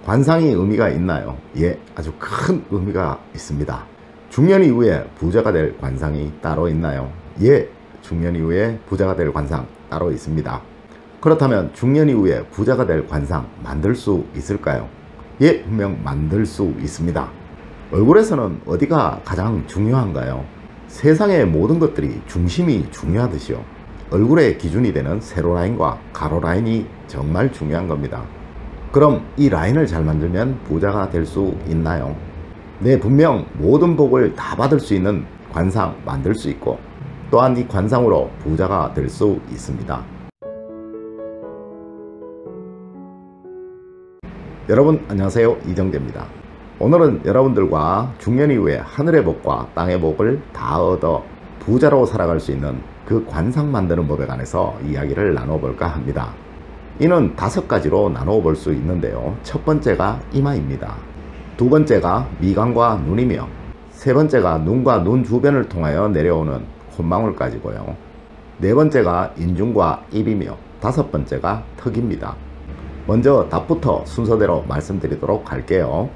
관상이 의미가 있나요? 예, 아주 큰 의미가 있습니다. 중년 이후에 부자가 될 관상이 따로 있나요? 예, 중년 이후에 부자가 될 관상 따로 있습니다. 그렇다면 중년 이후에 부자가 될 관상 만들 수 있을까요? 예, 분명 만들 수 있습니다. 얼굴에서는 어디가 가장 중요한가요? 세상의 모든 것들이 중심이 중요하듯이요. 얼굴의 기준이 되는 세로 라인과 가로 라인이 정말 중요한 겁니다. 그럼 이 라인을 잘 만들면 부자가 될 수 있나요? 네, 분명 모든 복을 다 받을 수 있는 관상 만들 수 있고 또한 이 관상으로 부자가 될 수 있습니다. 여러분 안녕하세요, 이정재입니다. 오늘은 여러분들과 중년 이후에 하늘의 복과 땅의 복을 다 얻어 부자로 살아갈 수 있는 그 관상 만드는 법에 관해서 이야기를 나눠볼까 합니다. 이는 5가지로 나누어 볼 수 있는데요. 첫 번째가 이마입니다. 두 번째가 미간과 눈이며, 세 번째가 눈과 눈 주변을 통하여 내려오는 콧망울까지고요. 네 번째가 인중과 입이며, 다섯 번째가 턱입니다. 먼저 답부터 순서대로 말씀드리도록 할게요.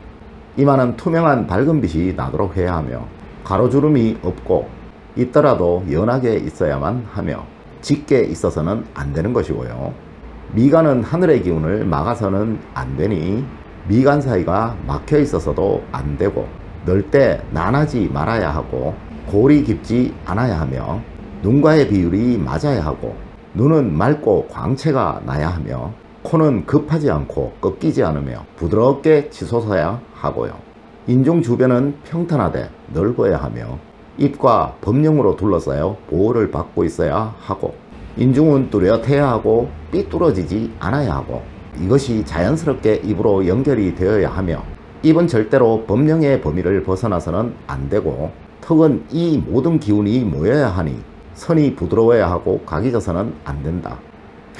이마는 투명한 밝은 빛이 나도록 해야 하며, 가로주름이 없고 있더라도 연하게 있어야만 하며, 짙게 있어서는 안 되는 것이고요. 미간은 하늘의 기운을 막아서는 안 되니 미간 사이가 막혀 있어서도 안 되고, 넓되 난하지 말아야 하고, 골이 깊지 않아야 하며, 눈과의 비율이 맞아야 하고, 눈은 맑고 광채가 나야 하며, 코는 급하지 않고 꺾이지 않으며 부드럽게 치솟아야 하고요. 인중 주변은 평탄하되 넓어야 하며, 입과 범령으로 둘러싸여 보호를 받고 있어야 하고, 인중은 뚜렷해야 하고 삐뚤어지지 않아야 하고, 이것이 자연스럽게 입으로 연결이 되어야 하며, 입은 절대로 범령의 범위를 벗어나서는 안 되고, 턱은 이 모든 기운이 모여야 하니 선이 부드러워야 하고 각이 져서는 안 된다.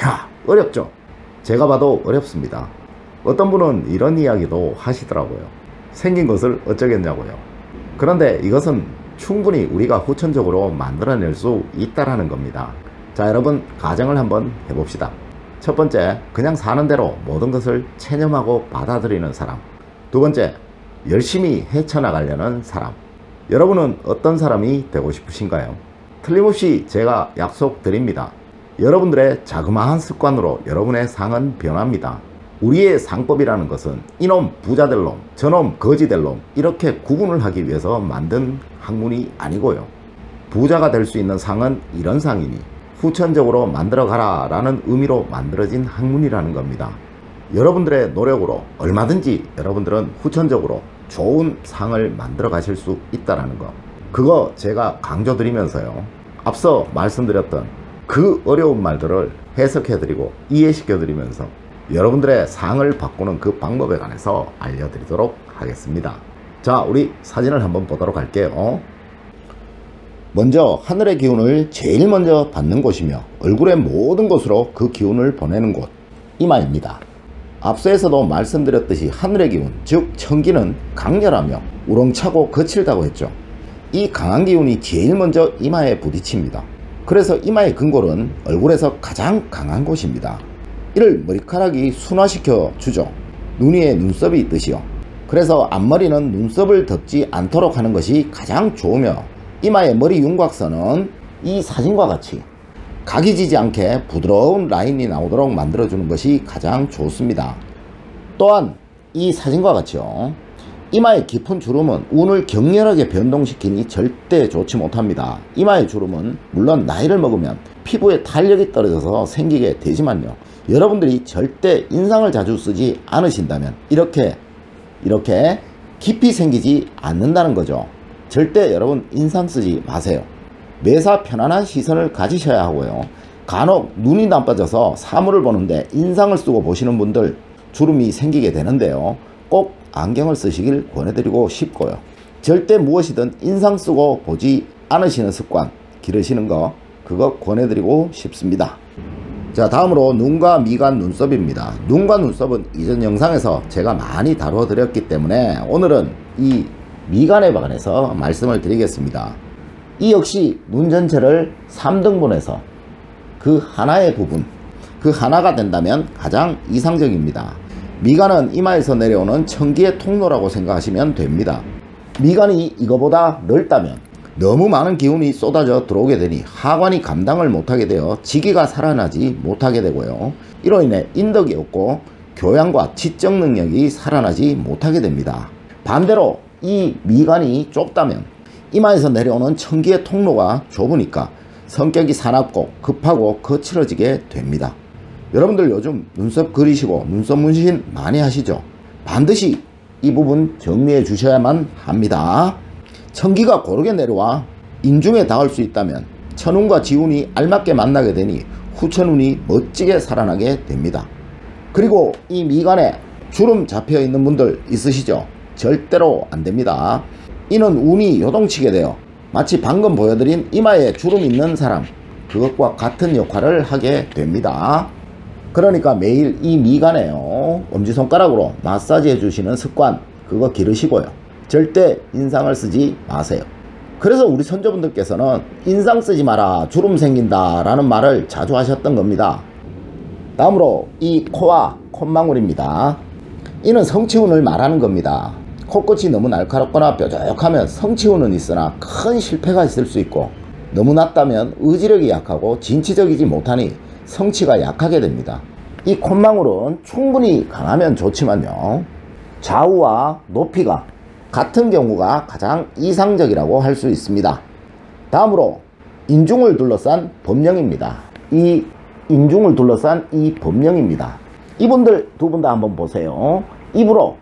야, 어렵죠? 제가 봐도 어렵습니다. 어떤 분은 이런 이야기도 하시더라고요. 생긴 것을 어쩌겠냐고요. 그런데 이것은 충분히 우리가 후천적으로 만들어낼 수 있다라는 겁니다. 자, 여러분 가정을 한번 해봅시다. 첫 번째, 그냥 사는 대로 모든 것을 체념하고 받아들이는 사람. 두 번째, 열심히 헤쳐나가려는 사람. 여러분은 어떤 사람이 되고 싶으신가요? 틀림없이 제가 약속드립니다. 여러분들의 자그마한 습관으로 여러분의 상은 변합니다. 우리의 상법이라는 것은 이놈 부자 될 놈, 저놈 거지 될 놈, 이렇게 구분을 하기 위해서 만든 학문이 아니고요. 부자가 될 수 있는 상은 이런 상이니 후천적으로 만들어가라 라는 의미로 만들어진 학문이라는 겁니다. 여러분들의 노력으로 얼마든지 여러분들은 후천적으로 좋은 상을 만들어 가실 수 있다는 거, 그거 제가 강조드리면서요, 앞서 말씀드렸던 그 어려운 말들을 해석해드리고 이해시켜드리면서 여러분들의 상을 바꾸는 그 방법에 관해서 알려드리도록 하겠습니다. 자, 우리 사진을 한번 보도록 할게요. 먼저 하늘의 기운을 제일 먼저 받는 곳이며 얼굴의 모든 곳으로 그 기운을 보내는 곳, 이마입니다. 앞서에서도 말씀드렸듯이 하늘의 기운, 즉 천기는 강렬하며 우렁차고 거칠다고 했죠. 이 강한 기운이 제일 먼저 이마에 부딪힙니다. 그래서 이마의 근골은 얼굴에서 가장 강한 곳입니다. 이를 머리카락이 순화시켜 주죠. 눈 위에 눈썹이 있듯이요. 그래서 앞머리는 눈썹을 덮지 않도록 하는 것이 가장 좋으며, 이마의 머리 윤곽선은 이 사진과 같이 각이 지지 않게 부드러운 라인이 나오도록 만들어주는 것이 가장 좋습니다. 또한 이 사진과 같이요, 이마의 깊은 주름은 운을 격렬하게 변동시키니 절대 좋지 못합니다. 이마의 주름은 물론 나이를 먹으면 피부에 탄력이 떨어져서 생기게 되지만요, 여러분들이 절대 인상을 자주 쓰지 않으신다면 이렇게 깊이 생기지 않는다는 거죠. 절대 여러분 인상 쓰지 마세요. 매사 편안한 시선을 가지셔야 하고요. 간혹 눈이 나빠져서 사물을 보는데 인상을 쓰고 보시는 분들 주름이 생기게 되는데요, 꼭 안경을 쓰시길 권해드리고 싶고요. 절대 무엇이든 인상 쓰고 보지 않으시는 습관 기르시는 거, 그거 권해드리고 싶습니다. 자, 다음으로 눈과 미간, 눈썹입니다. 눈과 눈썹은 이전 영상에서 제가 많이 다루어 드렸기 때문에 오늘은 이 미간에 관해서 말씀을 드리겠습니다. 이 역시 눈 전체를 3등분해서 그 하나의 부분, 그 하나가 된다면 가장 이상적입니다. 미간은 이마에서 내려오는 천기의 통로라고 생각하시면 됩니다. 미간이 이거보다 넓다면 너무 많은 기운이 쏟아져 들어오게 되니 하관이 감당을 못하게 되어 지기가 살아나지 못하게 되고요. 이로 인해 인덕이 없고 교양과 지적 능력이 살아나지 못하게 됩니다. 반대로 이 미간이 좁다면 이마에서 내려오는 천기의 통로가 좁으니까 성격이 사납고 급하고 거칠어지게 됩니다. 여러분들 요즘 눈썹 그리시고 눈썹 문신 많이 하시죠? 반드시 이 부분 정리해 주셔야만 합니다. 천기가 고르게 내려와 인중에 닿을 수 있다면 천운과 지운이 알맞게 만나게 되니 후천운이 멋지게 살아나게 됩니다. 그리고 이 미간에 주름 잡혀 있는 분들 있으시죠? 절대로 안됩니다. 이는 운이 요동치게 되어 마치 방금 보여드린 이마에 주름 있는 사람, 그것과 같은 역할을 하게 됩니다. 그러니까 매일 이 미간에요, 엄지손가락으로 마사지 해주시는 습관, 그거 기르시고요. 절대 인상을 쓰지 마세요. 그래서 우리 선조분들께서는 인상 쓰지 마라, 주름 생긴다 라는 말을 자주 하셨던 겁니다. 다음으로 이 코와 콧망울입니다. 이는 성취운을 말하는 겁니다. 코끝이 너무 날카롭거나 뾰족하면 성취운은 있으나 큰 실패가 있을 수 있고, 너무 낮다면 의지력이 약하고 진취적이지 못하니 성취가 약하게 됩니다. 이 콧망울은 충분히 강하면 좋지만요, 좌우와 높이가 같은 경우가 가장 이상적이라고 할 수 있습니다. 다음으로 인중을 둘러싼 범령입니다. 이 인중을 둘러싼 이 범령입니다. 이분들 두 분 다 한번 보세요. 입으로,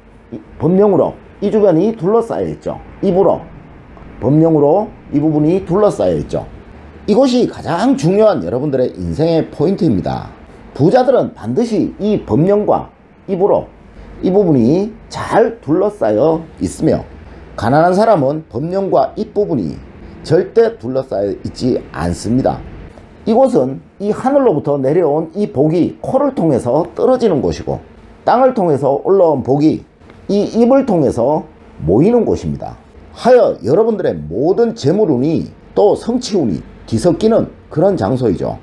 범령으로 이 주변이 둘러싸여 있죠. 입으로, 범령으로 이 부분이 둘러싸여 있죠. 이것이 가장 중요한 여러분들의 인생의 포인트입니다. 부자들은 반드시 이 범령과 입으로 이 부분이 잘 둘러싸여 있으며, 가난한 사람은 범령과 입 부분이 절대 둘러싸여 있지 않습니다. 이곳은 이 하늘로부터 내려온 이 복이 코를 통해서 떨어지는 곳이고, 땅을 통해서 올라온 복이 이 입을 통해서 모이는 곳입니다. 하여 여러분들의 모든 재물운이 또 성취운이 뒤섞이는 그런 장소이죠.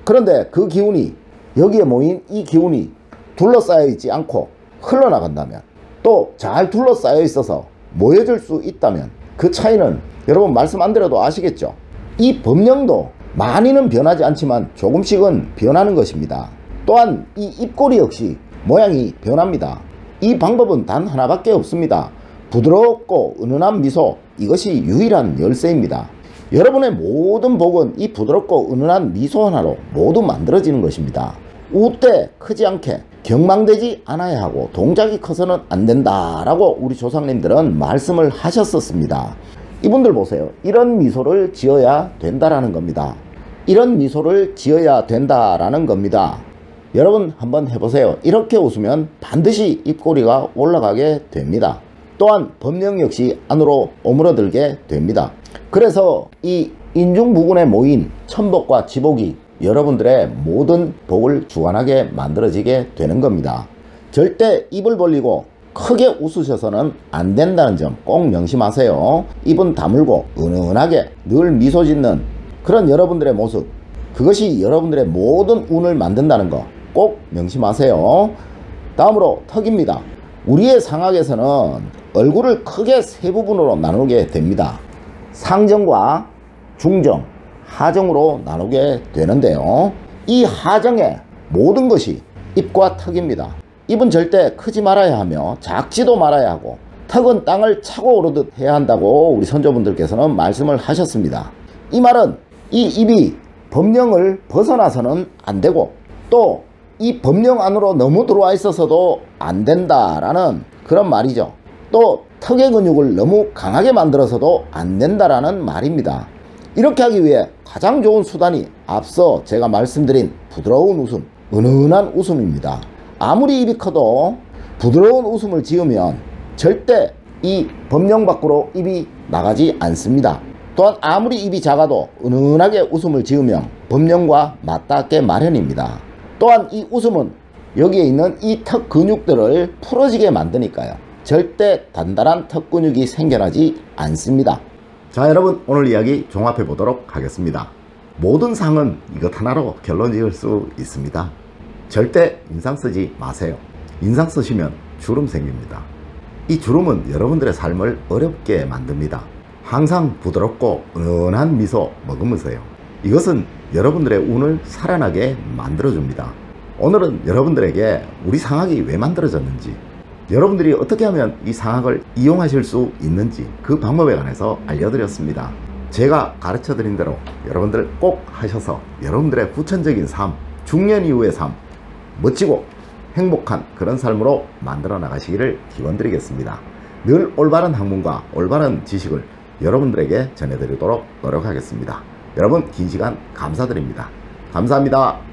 그런데 그 기운이, 여기에 모인 이 기운이 둘러싸여 있지 않고 흘러나간다면, 또 잘 둘러싸여 있어서 모여질 수 있다면 그 차이는 여러분 말씀 안 드려도 아시겠죠? 이 범령도 많이는 변하지 않지만 조금씩은 변하는 것입니다. 또한 이 입꼬리 역시 모양이 변합니다. 이 방법은 단 하나밖에 없습니다. 부드럽고 은은한 미소, 이것이 유일한 열쇠입니다. 여러분의 모든 복은 이 부드럽고 은은한 미소 하나로 모두 만들어지는 것입니다. 우때 크지 않게 경망되지 않아야 하고 동작이 커서는 안 된다라고 우리 조상님들은 말씀을 하셨었습니다. 이분들 보세요. 이런 미소를 지어야 된다라는 겁니다. 이런 미소를 지어야 된다라는 겁니다. 여러분 한번 해보세요. 이렇게 웃으면 반드시 입꼬리가 올라가게 됩니다. 또한 범령 역시 안으로 오므러들게 됩니다. 그래서 이 인중 부근에 모인 천복과 지복이 여러분들의 모든 복을 주관하게 만들어지게 되는 겁니다. 절대 입을 벌리고 크게 웃으셔서는 안 된다는 점 꼭 명심하세요. 입은 다물고 은은하게 늘 미소 짓는 그런 여러분들의 모습, 그것이 여러분들의 모든 운을 만든다는 거 꼭 명심하세요. 다음으로 턱입니다. 우리의 상학에서는 얼굴을 크게 세 부분으로 나누게 됩니다. 상정과 중정, 하정으로 나누게 되는데요. 이 하정의 모든 것이 입과 턱입니다. 입은 절대 크지 말아야 하며 작지도 말아야 하고, 턱은 땅을 차고 오르듯 해야 한다고 우리 선조분들께서는 말씀을 하셨습니다. 이 말은 이 입이 범령을 벗어나서는 안 되고, 또 이 범령 안으로 너무 들어와 있어서도 안 된다라는 그런 말이죠. 또 턱의 근육을 너무 강하게 만들어서도 안 된다라는 말입니다. 이렇게 하기 위해 가장 좋은 수단이 앞서 제가 말씀드린 부드러운 웃음, 은은한 웃음입니다. 아무리 입이 커도 부드러운 웃음을 지으면 절대 이 범령 밖으로 입이 나가지 않습니다. 또한 아무리 입이 작아도 은은하게 웃음을 지으면 범령과 맞닿게 마련입니다. 또한 이 웃음은 여기에 있는 이 턱 근육들을 풀어지게 만드니까요. 절대 단단한 턱 근육이 생겨나지 않습니다. 자, 여러분 오늘 이야기 종합해 보도록 하겠습니다. 모든 상은 이것 하나로 결론 지을 수 있습니다. 절대 인상 쓰지 마세요. 인상 쓰시면 주름 생깁니다. 이 주름은 여러분들의 삶을 어렵게 만듭니다. 항상 부드럽고 은은한 미소 머금으세요. 이것은 여러분들의 운을 살아나게 만들어줍니다. 오늘은 여러분들에게 우리 상학이 왜 만들어졌는지, 여러분들이 어떻게 하면 이 상학을 이용하실 수 있는지 그 방법에 관해서 알려드렸습니다. 제가 가르쳐드린 대로 여러분들 꼭 하셔서 여러분들의 후천적인 삶, 중년 이후의 삶, 멋지고 행복한 그런 삶으로 만들어 나가시기를 기원드리겠습니다. 늘 올바른 학문과 올바른 지식을 여러분들에게 전해드리도록 노력하겠습니다. 여러분 긴 시간 감사드립니다. 감사합니다.